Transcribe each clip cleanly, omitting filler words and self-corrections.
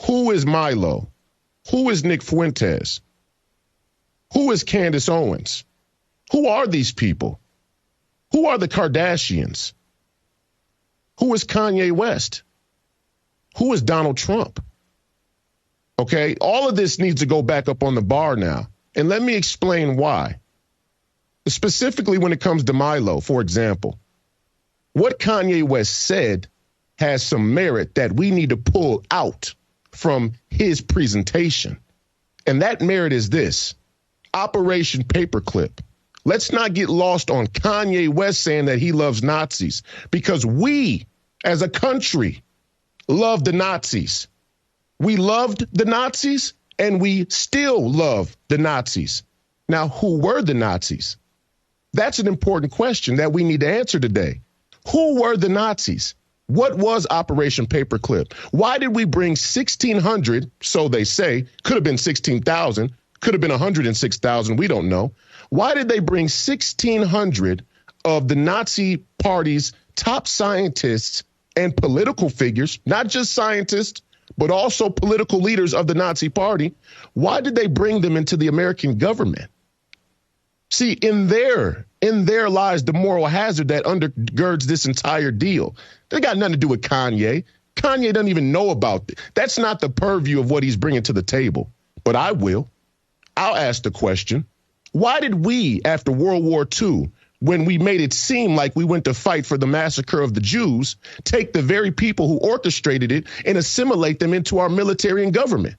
Who is Milo? Who is Nick Fuentes? Who is Candace Owens? Who are these people? Who are the Kardashians? Who is Kanye West? Who is Donald Trump? Okay, all of this needs to go back up on the bar now. And let me explain why. Specifically when it comes to Milo, for example, what Kanye West said has some merit that we need to pull out from his presentation. And that merit is this: Operation Paperclip. Let's not get lost on Kanye West saying that he loves Nazis, because we as a country love the Nazis. We loved the Nazis and we still love the Nazis. Now, who were the Nazis? That's an important question that we need to answer today. Who were the Nazis? What was Operation Paperclip? Why did we bring 1,600, so they say, could have been 16,000, could have been 106,000, we don't know. Why did they bring 1,600 of the Nazi Party's top scientists and political figures, not just scientists, but also political leaders of the Nazi Party? Why did they bring them into the American government? See, in there lies the moral hazard that undergirds this entire deal. They got nothing to do with Kanye. Kanye doesn't even know about it. That's not the purview of what he's bringing to the table. But I will. I'll ask the question. Why did we, after World War II, when we made it seem like we went to fight for the massacre of the Jews, take the very people who orchestrated it and assimilate them into our military and government?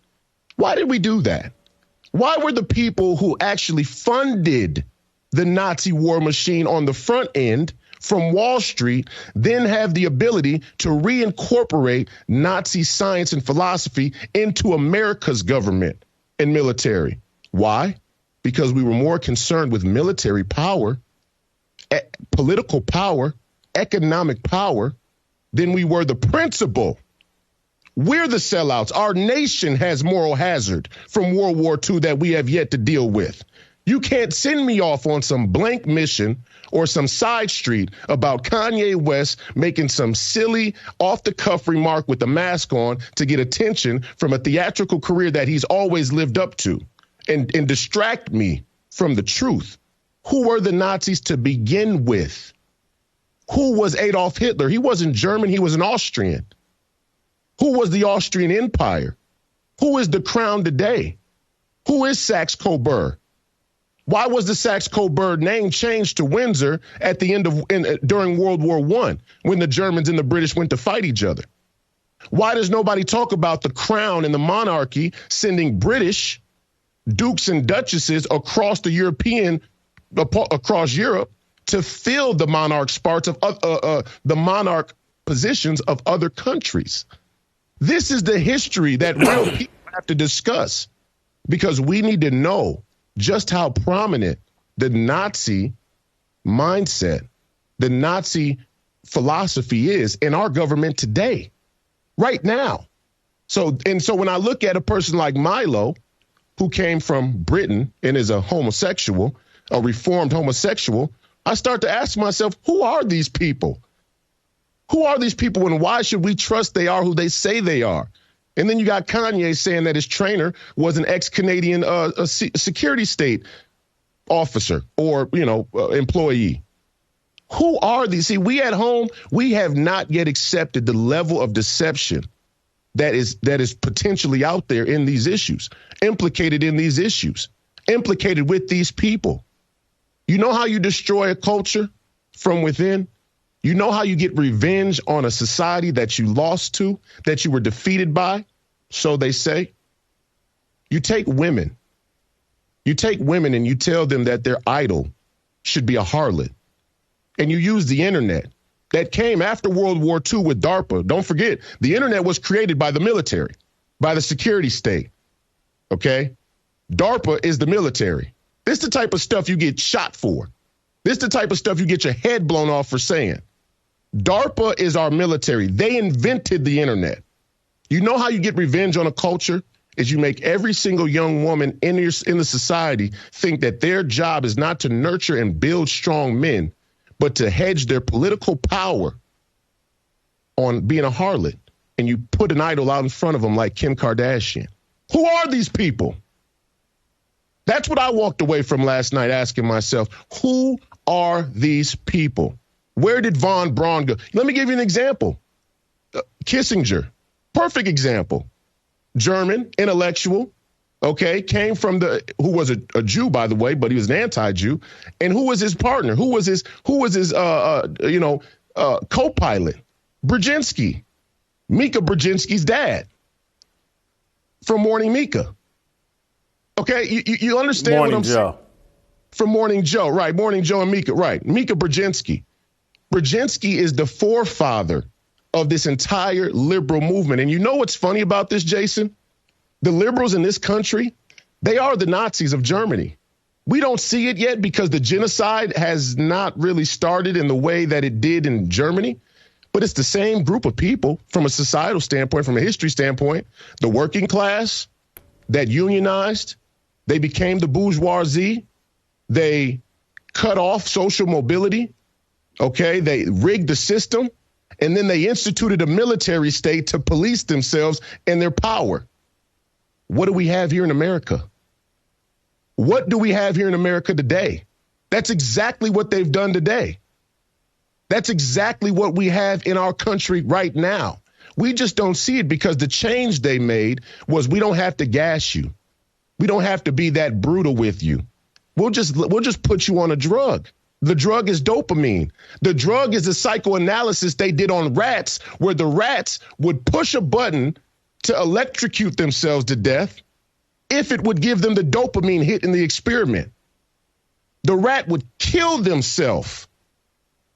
Why did we do that? Why were the people who actually funded the Nazi war machine on the front end from Wall Street then have the ability to reincorporate Nazi science and philosophy into America's government and military? Why? Because we were more concerned with military power, political power, economic power than we were the principle. We're the sellouts. Our nation has moral hazard from World War II that we have yet to deal with. You can't send me off on some blank mission or some side street about Kanye West making some silly off-the-cuff remark with a mask on to get attention from a theatrical career that he's always lived up to and distract me from the truth. Who were the Nazis to begin with? Who was Adolf Hitler? He wasn't German, he was an Austrian. Who was the Austrian Empire? Who is the crown today? Who is Saxe-Coburg? Why was the Saxe-Coburg name changed to Windsor at the end of during World War I when the Germans and the British went to fight each other? Why does nobody talk about the crown and the monarchy sending British dukes and duchesses across across Europe to fill the monarch spots of the monarch positions of other countries? This is the history that real people have to discuss, because we need to know just how prominent the Nazi mindset, the Nazi philosophy is in our government today, right now. So when I look at a person like Milo, who came from Britain and is a homosexual, a reformed homosexual, I start to ask myself, who are these people? Who are these people, and why should we trust they are who they say they are? And then you got Kanye saying that his trainer was an ex-Canadian security state officer or, employee. Who are these? See, we at home, we have not yet accepted the level of deception that is potentially out there in these issues, implicated in these issues, implicated with these people. You know how you destroy a culture from within? You know how you get revenge on a society that you lost to, that you were defeated by, so they say? You take women and you tell them that their idol should be a harlot. And you use the internet that came after World War II with DARPA. Don't forget, the internet was created by the military, by the security state, okay? DARPA is the military. This is the type of stuff you get shot for. This is the type of stuff you get your head blown off for saying. DARPA is our military. They invented the internet. You know how you get revenge on a culture? Is you make every single young woman in the society think that their job is not to nurture and build strong men, but to hedge their political power on being a harlot. and you put an idol out in front of them like Kim Kardashian. Who are these people? That's what I walked away from last night asking myself. Who are these people? Where did Von Braun go? Let me give you an example. Kissinger, perfect example. German, intellectual, okay, came from who was a Jew, by the way, but he was an anti-Jew. And who was his partner? Who was his co-pilot? Brzezinski, Mika Brzezinski's dad from Morning Mika. Okay, you understand Morning what I'm Joe. saying? From Morning Joe, right, Morning Joe and Mika, right. Mika Brzezinski. Brzezinski is the forefather of this entire liberal movement. And you know what's funny about this, Jason? The liberals in this country, they are the Nazis of Germany. We don't see it yet because the genocide has not really started in the way that it did in Germany. But it's the same group of people from a societal standpoint, from a history standpoint. The working class that unionized, they became the bourgeoisie. They cut off social mobility. Okay, they rigged the system. And then they instituted a military state to police themselves and their power. What do we have here in America? What do we have here in America today? That's exactly what they've done today. That's exactly what we have in our country right now. We just don't see it because the change they made was we don't have to gas you. We don't have to be that brutal with you. We'll just put you on a drug. The drug is dopamine. The drug is a psychoanalysis they did on rats where the rats would push a button to electrocute themselves to death if it would give them the dopamine hit in the experiment. The rat would kill themselves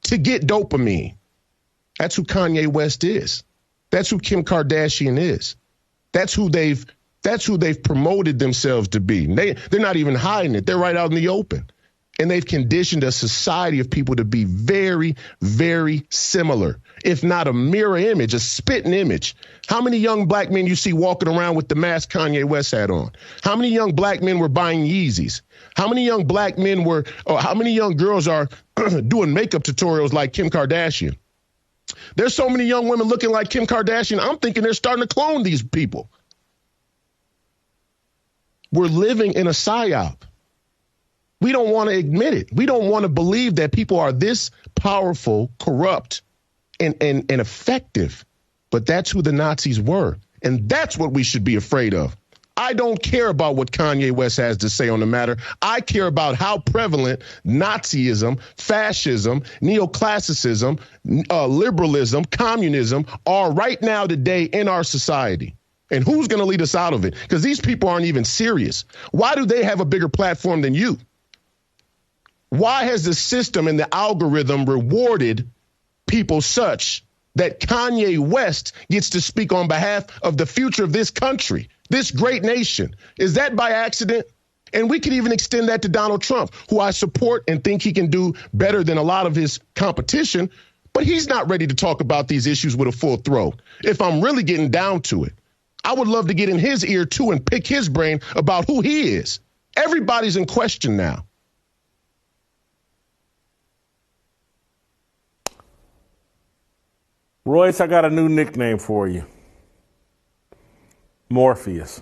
to get dopamine. That's who Kanye West is. That's who Kim Kardashian is. That's who they've promoted themselves to be. They're not even hiding it. They're right out in the open. And they've conditioned a society of people to be very, very similar, if not a mirror image, a spitting image. How many young black men you see walking around with the mask Kanye West had on? How many young black men were buying Yeezys? How many young black men how many young girls are doing makeup tutorials like Kim Kardashian? There's so many young women looking like Kim Kardashian. I'm thinking they're starting to clone these people. We're living in a psyop. We don't want to admit it. We don't want to believe that people are this powerful, corrupt, and effective. But that's who the Nazis were. And that's what we should be afraid of. I don't care about what Kanye West has to say on the matter. I care about how prevalent Nazism, fascism, neoclassicism, liberalism, communism are right now today in our society. And who's going to lead us out of it? Because these people aren't even serious. Why do they have a bigger platform than you? Why has the system and the algorithm rewarded people such that Kanye West gets to speak on behalf of the future of this country, this great nation? Is that by accident? And we could even extend that to Donald Trump, who I support and think he can do better than a lot of his competition. But he's not ready to talk about these issues with a full throat. If I'm really getting down to it, I would love to get in his ear, too, and pick his brain about who he is. Everybody's in question now. Royce, I got a new nickname for you. Morpheus.